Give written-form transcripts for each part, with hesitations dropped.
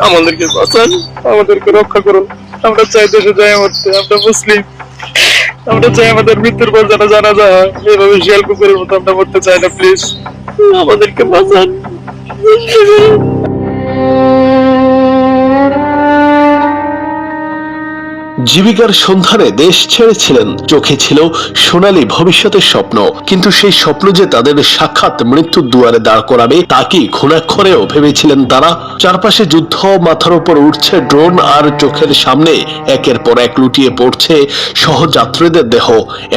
আমাদেরকে বাঁচান, আমাদেরকে রক্ষা করুন। আমরা চাই দেশে যাই মরতে, আমরা মুসলিম। আমরা চাই আমাদের মৃত্যুর পর যেন জানা যায় এইভাবে শিয়াল কুকুরের মতো আমরা মরতে চাই না। প্লিজ আমাদেরকে বাঁচান। জীবিকার সন্ধানে দেশ ছেড়েছিলেন, চোখে ছিল সোনালী ভবিষ্যতের স্বপ্ন, কিন্তু সেই স্বপ্ন যে তাদের সাক্ষাৎ মৃত্যুর দুয়ারে দাঁড় করাবে তা কি ঘুণাক্ষরেও ভেবেছিলেন তারা? চারপাশে যুদ্ধ, মাথার উপর উঠছে ড্রোন, আর চোখের সামনে একের পর এক লুটিয়ে পড়ছে সহযাত্রীদের দেহ।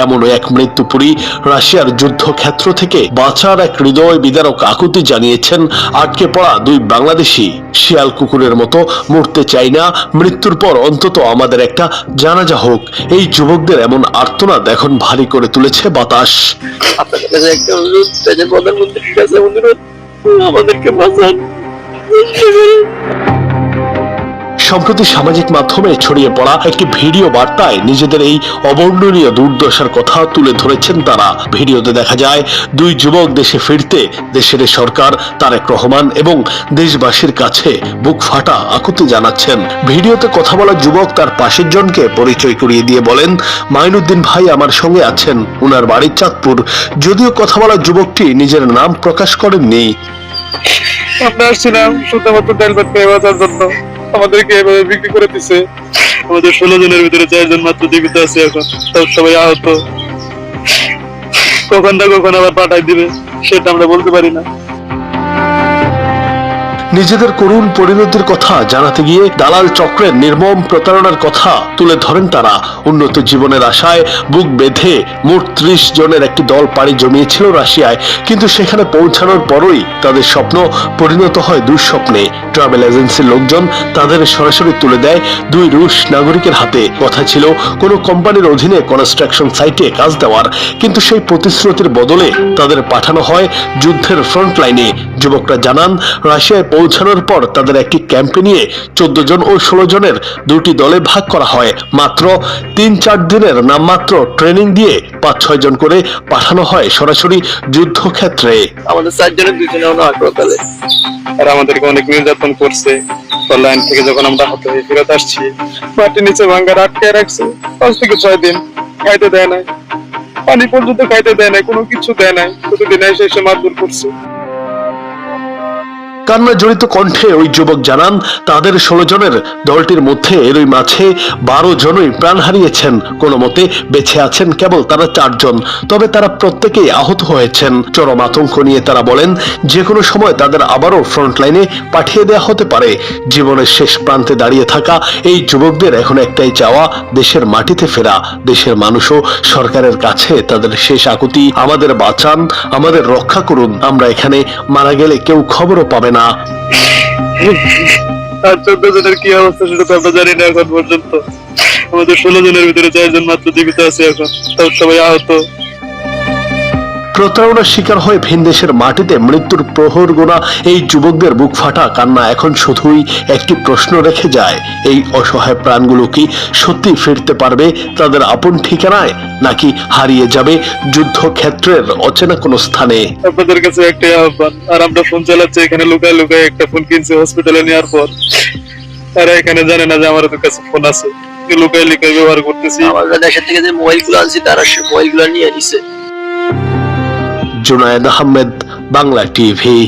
এমনও এক মৃত্যুপুরী রাশিয়ার যুদ্ধক্ষেত্র থেকে বাঁচার এক হৃদয় বিদারক আকুতি জানিয়েছেন আটকে পড়া দুই বাংলাদেশি। শিয়াল কুকুরের মতো মরতে চাই না, মৃত্যুর পর অন্তত আমাদের একটা জানাজা হোক। এই যুবকদের এমন আর্তনাদ এখন ভারী করে তুলেছে বাতাস। আপনাদের কাছে একটা অনুরোধ, দেশের প্রধানমন্ত্রীর কাছে অনুরোধ, আমাদেরকে বাঁচান। সম্প্রতি সামাজিক মাধ্যমে ছড়িয়ে পড়া একটি ভিডিও বার্তায় নিজেদের এই অবর্ণনীয় দুর্দশার কথা তুলে ধরেছেন তারা। ভিডিওতে দেখা যায় দুই যুবক দেশে ফিরতে দেশের সরকার, তারেক রহমান এবং দেশবাসীর কাছে বুক ফাটা আকুতি জানাচ্ছেন। ভিডিওতে কথা বলা যুবক তার পাশের জনকে পরিচয় করিয়ে দিয়ে বলেন, মাইনুদ্দিন ভাই আমার সঙ্গে আছেন, উনার বাড়ি চাঁদপুর। যদিও কথা বলা যুবকটি নিজের নাম প্রকাশ করেননি। আমরা আসছিলাম শুধুমাত্র তেল ভাত পেয়ে বাঁচার জন্য, আমাদেরকে এভাবে বিক্রি করে দিচ্ছে। আমাদের 16 জনের ভিতরে 4 জন মাত্র জীবিত আছে এখন, সবাই আহত। কখন না কখন আবার পাঠাই দিবে সেটা আমরা বলতে পারি না। নিজেদের করুণ পরিণতির কথা জানাতে গিয়ে দালাল চক্রের নির্মম প্রতারণার কথা তুলে ধরেন তারা। উন্নত জীবনের আশায় বুক বেঁধে মোট 30 জনের একটি দল পাড়ি জমিয়েছিল রাশিয়ায়, কিন্তু সেখানে পৌঁছানোর পরই তাদের স্বপ্ন পরিণত হয় দুঃস্বপ্নে। ট্রাভেল এজেন্সির লোকজন তাদের সরাসরি তুলে দেয় দুই রুশ নাগরিকের হাতে। কথা ছিল কোনো কোম্পানির অধীনে কনস্ট্রাকশন সাইটে কাজ দেওয়ার, কিন্তু সেই প্রতিশ্রুতির বদলে তাদের পাঠানো হয় যুদ্ধের ফ্রন্ট লাইনে। যুবকরা জানান, রাশিয়ায় পৌঁছানোর পর তাদের একটি ক্যাম্পে নিয়ে 14 জন ও 16 জনের দুটি দলে ভাগ করা হয়। মাত্র 3-4 দিনের নামমাত্র ট্রেনিং দিয়ে 5-6 জন করে পাঠানো হয় সরাসরি যুদ্ধক্ষেত্রে। আমাদের 4 জনের 2 জনের হাসপাতালে, আর আমাদেরকে অনেক নির্যাতন করছে। লাইন থেকে যখন আমরা হাতে ফেরত আসছি, মাটির নিচে ভাঙ্গার আটকে রাখছে 5 থেকে 6 দিন। খাইতে দেয় নাই, পানি পর্যন্ত খাইতে দেয় নাই, কোনো কিছু দেয় নাই। প্রতিদিন এসে মারধর করছে। কান্না জড়িত কণ্ঠে ওই যুবক জানান, তাদের 16 জনের দলটির মধ্যে এরই মাঝে 12 জনই প্রাণ হারিয়েছেন। কোনো মতে বেঁচে আছেন কেবল তারা 4 জন, তবে তারা প্রত্যেকেই আহত হয়েছেন। চরম আতঙ্ক নিয়ে তারা বলেন, যে কোনো সময় তাদের আবারও ফ্রন্ট লাইনে পাঠিয়ে দেওয়া হতে পারে। জীবনের শেষ প্রান্তে দাঁড়িয়ে থাকা এই যুবকদের এখন একটাই চাওয়া, দেশের মাটিতে ফেরা। দেশের মানুষও সরকারের কাছে তাদের শেষ আকুতি, আমাদের বাঁচান, আমাদের রক্ষা করুন। আমরা এখানে মারা গেলে কেউ খবরও পাবে না। আর 14 জনের কি অবস্থা সেটা তো আমরা জানি না এখন পর্যন্ত। আমাদের 16 জনের ভিতরে 4 জন মাত্র জীবিত আছে এখন, সবাই আহত। প্রতারণার শিকার হয়ে ভিনদেশের মাটিতে মৃত্যুর প্রহর গোনা এই যুবকদের বুক ফাটা কান্না এখন শুধুই একটি প্রশ্ন রেখে যায়, এই অসহায় প্রাণগুলো কি সত্যি ফিরতে পারবে তাদের আপন ঠিকানায়, নাকি হারিয়ে যাবে যুদ্ধক্ষেত্রের অচেনা কোনো স্থানে? আপনাদের কাছে একটাই আহ্বান, আর আমরা ফোন চালাচ্ছি এখানে লুকায় লুকায়, একটা ফোন কিনছি হসপিটালে নেওয়ার পর। তারা এখানে জানে না যে আমার কাছে ফোন আছে, লুকায় লুকায় ব্যবহার করতেছি। আমাদের দেশের থেকে যে মোবাইল গুলো আনছি তারা সে মোবাইল গুলো নিয়ে নিছে। জুনায়েদ আহমেদ, বাংলা টিভি।